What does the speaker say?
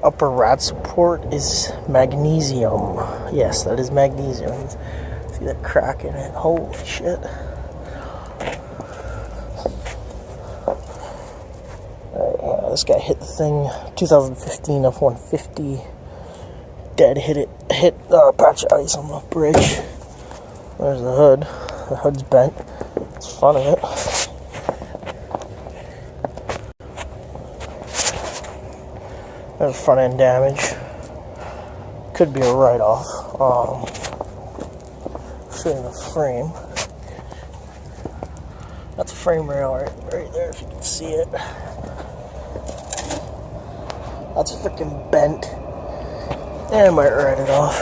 upper rad support is magnesium. Yes, that is magnesium. See that crack in it? Holy shit. Alright, this guy hit the thing. 2015 F-150. Dead hit a patch of ice on the bridge. There's the hood. The hood's bent. It's the front of it. There's front end damage. Could be a write-off. Show you the frame. That's a frame rail right there, if you can see it. That's freaking bent. And I might write it off.